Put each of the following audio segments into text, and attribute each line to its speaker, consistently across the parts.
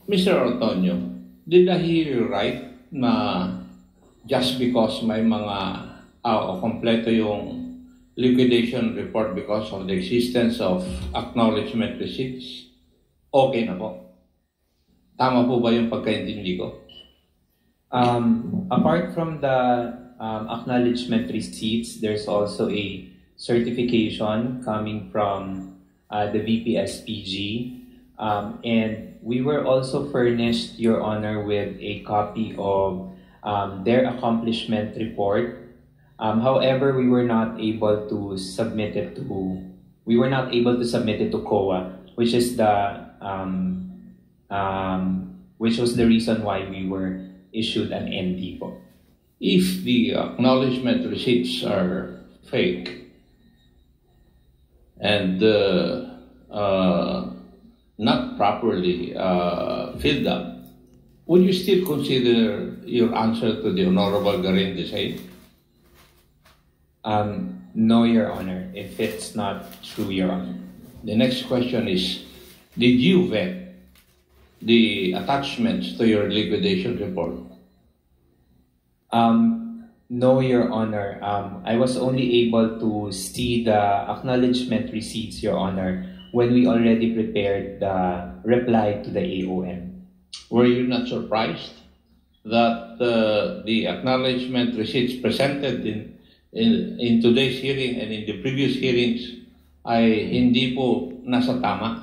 Speaker 1: Mr. Antonio, did I hear you right na just because may mga kompleto yung liquidation report because of the existence of acknowledgement receipts, okay na po? Tama po ba yung pagkaintindi ko?
Speaker 2: Apart from the acknowledgement receipts, there's also a certification coming from the VPSPG, and we were also furnished, Your Honor, with a copy of their accomplishment report. However, we were not able to submit it to COA, which is which was the reason why we were issued an ND po.
Speaker 1: If the acknowledgement receipts are fake and not properly filled up, would you still consider your answer to the Honorable Garin Desai?
Speaker 2: No, Your Honor, if it's not true, Your Honor.
Speaker 1: The next question is, did you vet the attachments to your liquidation report?
Speaker 2: No, Your Honor. I was only able to see the acknowledgement receipts, Your Honor, when we already prepared the reply to the AOM.
Speaker 1: Were you not surprised that the acknowledgement receipts presented in today's hearing and in the previous hearings ay hindi po nasa tama?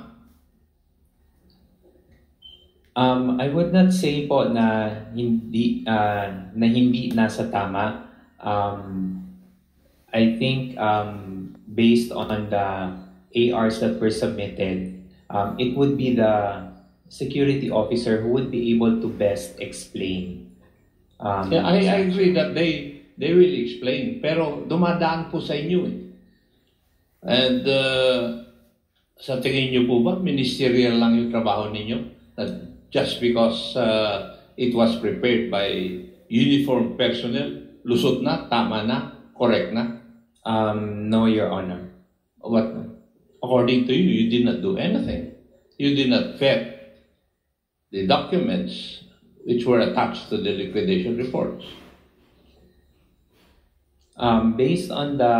Speaker 2: I would not say po na hindi nasa tama. I think based on the ARs that were submitted, it would be the security officer who would be able to best explain.
Speaker 1: Yeah, I agree that they will explain, pero dumadaan po sa inyo eh. And sa tingin niyo po ba ministerial lang yung trabaho ninyo? Just because it was prepared by uniformed personnel, lusot na, tama na, correct na?
Speaker 2: No, Your Honor.
Speaker 1: What? According to you, you did not do anything. You did not vet the documents which were attached to the liquidation reports.
Speaker 2: Based on the,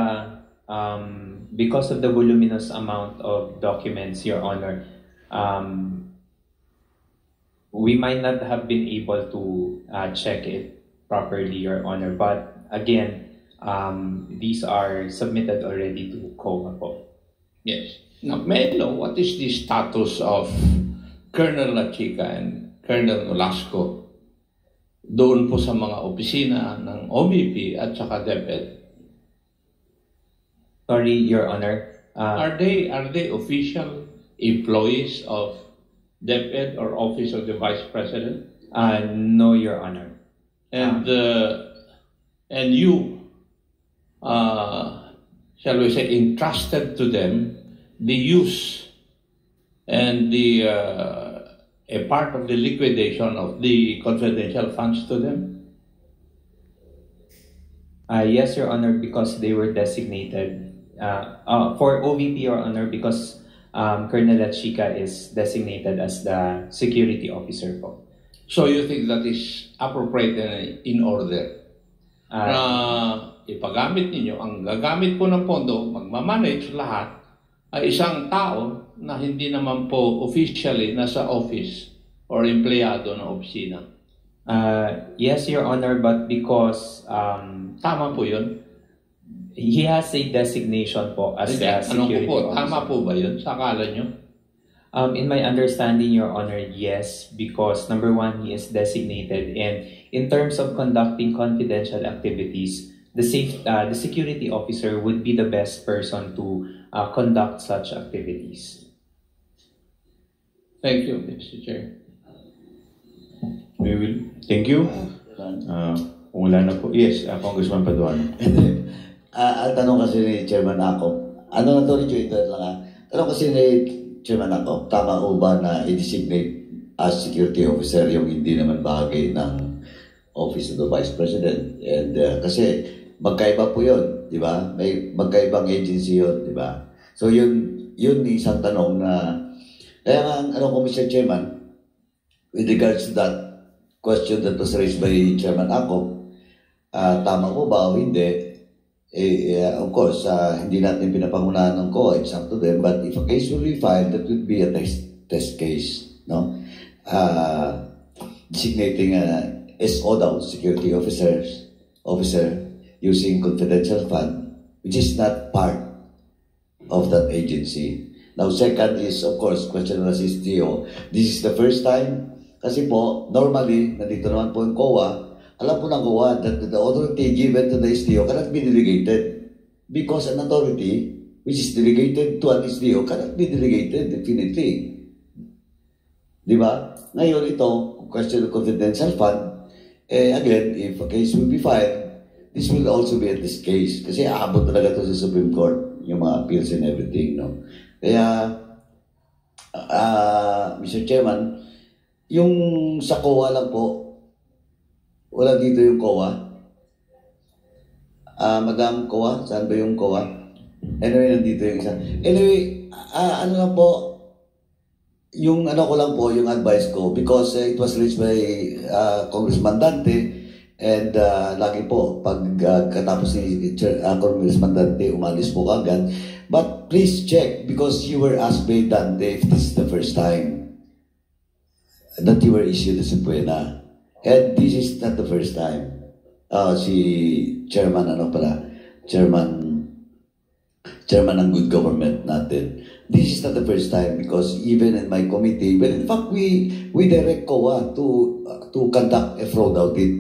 Speaker 2: because of the voluminous amount of documents, Your Honor, we might not have been able to check it properly, Your Honor. But again, these are submitted already to COA po.
Speaker 1: Yes. Now, may I know what is the status of Colonel Lachica and Colonel Nolasco doon po sa mga opisina ng OVP at saka DepEd?
Speaker 2: Sorry, Your Honor.
Speaker 1: Are they official employees of DepEd or Office of the Vice President?
Speaker 2: No, Your Honor.
Speaker 1: And you, shall we say, entrusted to them the use and the a part of the liquidation of the confidential funds to them?
Speaker 2: Yes, Your Honor, because they were designated for OVP, Your Honor, because Colonel Lachica is designated as the security officer po.
Speaker 1: So you think that is appropriate and in order? Na ipagamit ninyo, ang gagamit po ng pondo, magmamanage lahat, ay isang tao na hindi naman po officially nasa office or empleyado ng opisina.
Speaker 2: Yes, Your Honor, but because
Speaker 1: tama po yun?
Speaker 2: He has a designation po as a security officer.
Speaker 1: Tama po ba yun sa akala nyo?
Speaker 2: In my understanding, Your Honor, yes, because number one, he is designated, and in terms of conducting confidential activities, the security officer would be the best person to conduct such activities.
Speaker 1: Thank you, Mr. Chair.
Speaker 3: We will. Thank you. Wala na po. Yes, Congressman Paduano.
Speaker 4: Ang tanong kasi ni Chairman ako, ano na to ni Twitter lang ha? Tanong kasi ni Chairman ako, tama o ba na i-designate as security officer yung hindi naman bahagi ng Office of the Vice President? And kasi magkaiba po yun, di ba? May magkaibang agency yun, di ba? So yun isang tanong na, kaya nga, ano ko Mr. Chairman, with regards to that question that was raised by Chairman Ako, tama po ba o hindi? Of course, hindi natin pinapangunahan ng COA, it's up to them, but if a case will be filed, that would be a test case, no? Designating SO daw, security officer, using confidential fund, which is not part of that agency. Now, second is, of course, question of STO. This is the first time, kasi po, normally, nandito naman po yung COA, alam po ng COA that the authority given to the STO cannot be delegated. Because an authority which is delegated to an STO cannot be delegated, definitely. Di ba? Ngayon, ito, question of confidential fund, again, if a case will be filed, this will also be at this case. Kasi aabot talaga ito sa Supreme Court, yung mga appeals and everything, no? Kaya, Mr. Chairman, yung sa COA lang po, wala dito yung COA. Madam COA, saan ba yung COA? Anyway, nandito yung isa. Anyway, ano lang po, yung ano ko lang po, yung advice ko, because it was raised by Congressman Dante, and lagi po, pag katapos ni Congressman Dante, umalis po kagad. But please check, because you were asked by Dante if this is the first time that you were issued a subpoena. And this is not the first time. Si Chairman, Chairman ng Good Government natin. This is not the first time, because even in my committee, well, in fact, we direct COA to conduct a fraud audit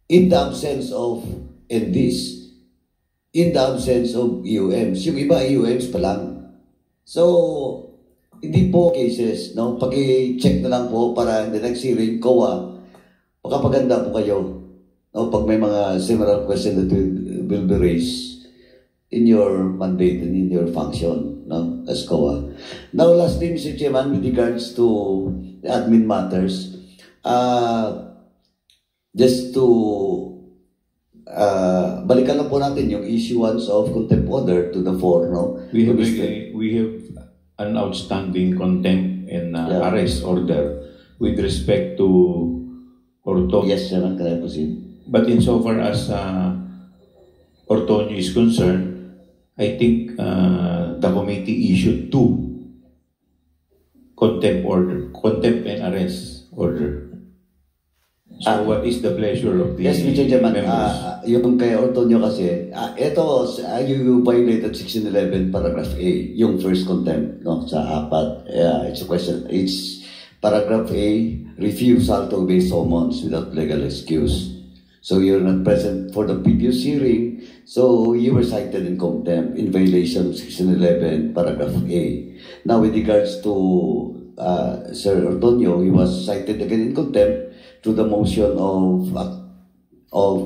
Speaker 4: in the absence of NDs, in the absence of EOMs. Yung iba, EOMs pa lang. So, hindi po cases, no? Pag-check na lang po para in the next hearing, COA, makapaganda po kayo. No? Pag may mga similar question that will be raised in your mandate and in your function, no, as COA. Now, lastly, Mr. Chairman, with regards to the admin matters, just to balikan lang po natin yung issuance of contempt order to the fore, no?
Speaker 3: We have an outstanding contempt and arrest order with respect to Ortonio.
Speaker 4: Yes, Chairman, can I proceed?
Speaker 3: But insofar as Ortonio is concerned, I think the committee issued 2 contempt and arrest order. So what is the pleasure of the
Speaker 4: yes, Mr. Chairman,
Speaker 3: members?
Speaker 4: yung kay Ortonio kasi, you violated Section 11, Paragraph A, yung first contempt, no, sa 4. It's a question, it's Paragraph A, refusal to obey summons without legal excuse. So you're not present for the previous hearing, so you were cited in contempt in violation of Section 11, Paragraph A. Now, with regards to Sir Ortonio, he was cited again in contempt to the motion of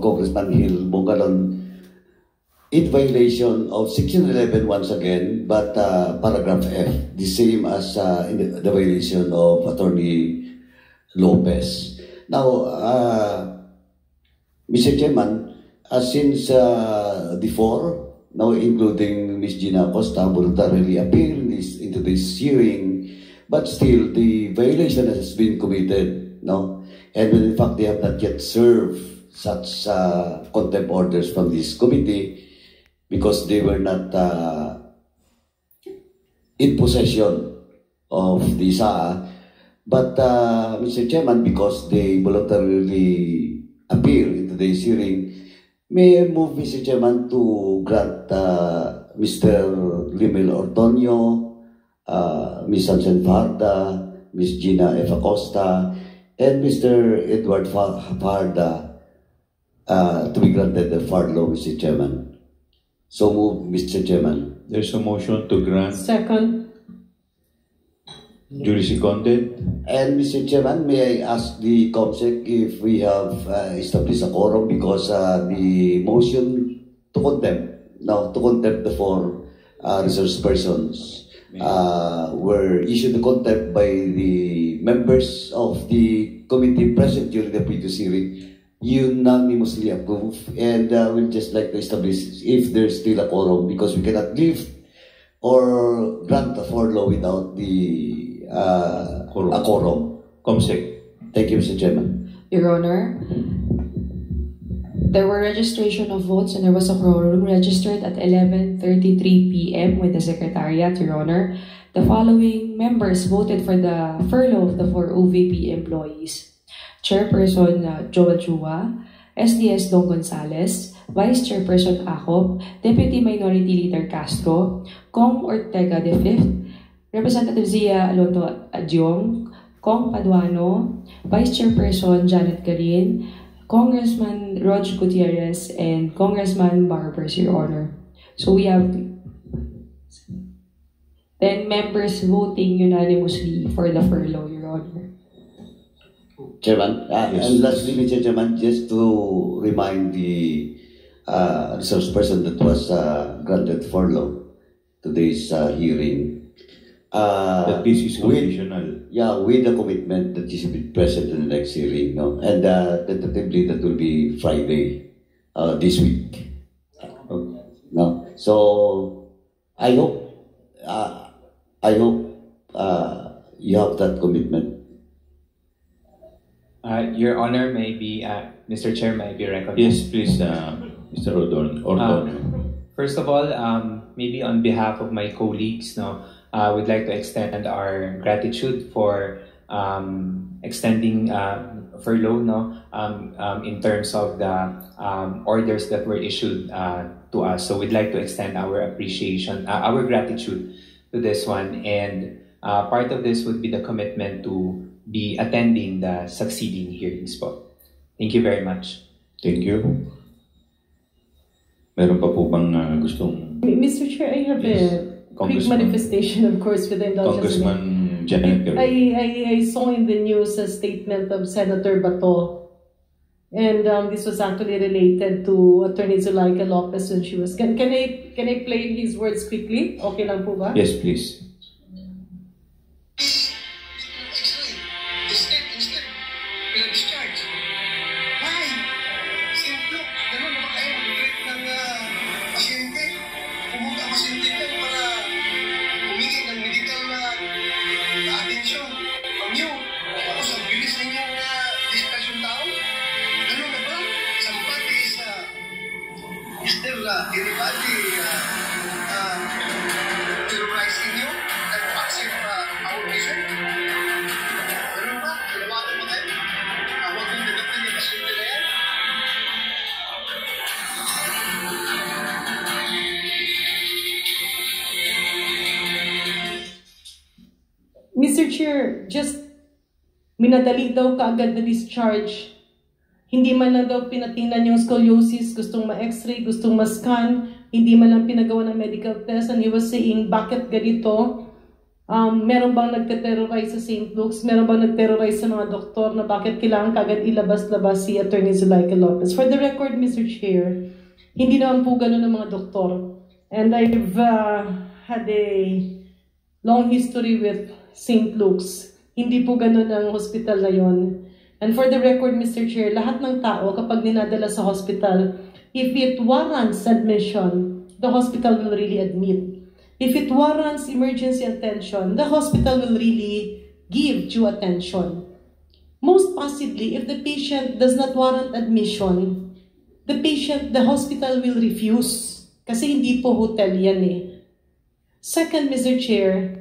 Speaker 4: Congressman Hill Bongalon in violation of Section 11 once again, but Paragraph F, the same as in the violation of Attorney Lopez. Now, Mr. Chairman, since the 4, now including Ms. Gina Acosta, voluntarily appeared into this hearing, but still the violation has been committed, no? And when in fact they have not yet served such contempt orders from this committee because they were not in possession of the SAA. But Mr. Chairman, because they voluntarily appear into this hearing, may I move, Mr. Chairman, to grant Mr. Limel Ortonio, Ms. Sansen Farda, Ms. Gina F. Acosta, and Mr. Edward Farda to be granted the furlough, Mr. Chairman. So move, Mr. Chairman.
Speaker 3: There's a motion to grant.
Speaker 5: Second.
Speaker 3: Duly seconded.
Speaker 4: And Mr. Chairman, may I ask the COMSEC if we have established a quorum, because the motion to contempt, the 4 resource persons were issued the contempt by the members of the committee present during the previous hearing, unanimously approved, and we'd just like to establish if there's still a quorum, because we cannot lift or grant a furlough without the a quorum.
Speaker 3: Comsec.
Speaker 4: Thank you, Mr. Chairman.
Speaker 5: Your Honor, there were registration of votes and there was a quorum registered at 11:33 p.m. with the Secretariat, Your Honor. The following members voted for the furlough of the 4 OVP employees. Chairperson Joel Chua, SDS Dong Gonzales, Vice Chairperson Acop, Deputy Minority Leader Castro, Kong Ortega V, Representative Zia Alonto Adyong, Kong Paduano, Vice Chairperson Janet Garin, Congressman Rog Gutierrez, and Congressman Barbers, Your Honor. So we have 10 members voting unanimously for the furlough, Your Honor.
Speaker 4: Chairman,
Speaker 3: Yes.
Speaker 4: and lastly, Mr. Chairman, just to remind the resource person that was granted furlough today's hearing.
Speaker 3: That this is
Speaker 4: with
Speaker 3: conditional.
Speaker 4: with the commitment that you should be present in the next hearing, no? And tentatively that will be Friday this week. No, so I hope you have that commitment.
Speaker 2: Your Honor, maybe, Mr. Chair, may be recognized.
Speaker 3: Yes, please, Mr. Ordonio.
Speaker 2: First of all, maybe on behalf of my colleagues, we'd like to extend our gratitude for extending furlough, in terms of the orders that were issued to us. So we'd like to extend our appreciation, our gratitude to this one, and part of this would be the commitment to be attending the succeeding hearings po. Thank you very much.
Speaker 3: Thank you. Meron pa po bang gustong...
Speaker 6: Mr. Chair, I have a quick manifestation, of course, with the indulgence.
Speaker 3: Congressman Janet Garin.
Speaker 6: I saw in the news a statement of Senator Bato, and this was actually related to Attorney Zulaika Lopez when she was. Can I play his words quickly? Okay lang po ba?
Speaker 3: Yes, please.
Speaker 6: Mr. Chair, just minadali daw kaagad na discharge. Hindi man lang daw pinatingnan yung scoliosis, gustong ma-x-ray, gustong ma-scan, hindi man lang pinagawa ng medical test, and he was saying, bakit ganito? Meron bang nagte-terrorize sa St. Luke's? Meron bang nag-terrorize sa mga doktor na bakit kailangan kaagad ilabas-labas si Attorney Zulaika Lopez? For the record, Mr. Chair, hindi naman po ganun ng mga doktor. And I've had a long history with St. Luke's. Hindi po ganun ang hospital na yon. And for the record, Mr. Chair, lahat ng tao kapag dinadala sa hospital, if it warrants admission, the hospital will really admit. If it warrants emergency attention, the hospital will really give due attention. Most possibly, if the patient does not warrant admission, the hospital will refuse. Kasi hindi po hotel yan eh. Second, Mr. Chair,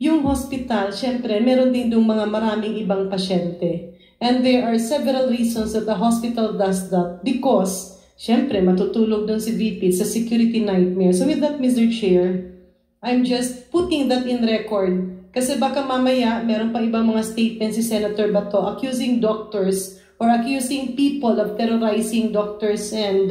Speaker 6: yung hospital, syempre, meron din yung mga maraming ibang pasyente. And there are several reasons that the hospital does that. Because, syempre, matutulog dun si VP sa security nightmare. So with that, Mr. Chair, I'm just putting that in record. Kasi baka mamaya, meron pa ibang mga statements si Senator Bato accusing doctors or accusing people of terrorizing doctors and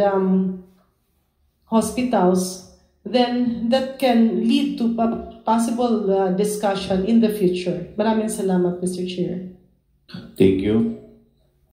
Speaker 6: hospitals. Then that can lead to possible discussion in the future. Maraming salamat, Mr. Chair.
Speaker 3: Thank you.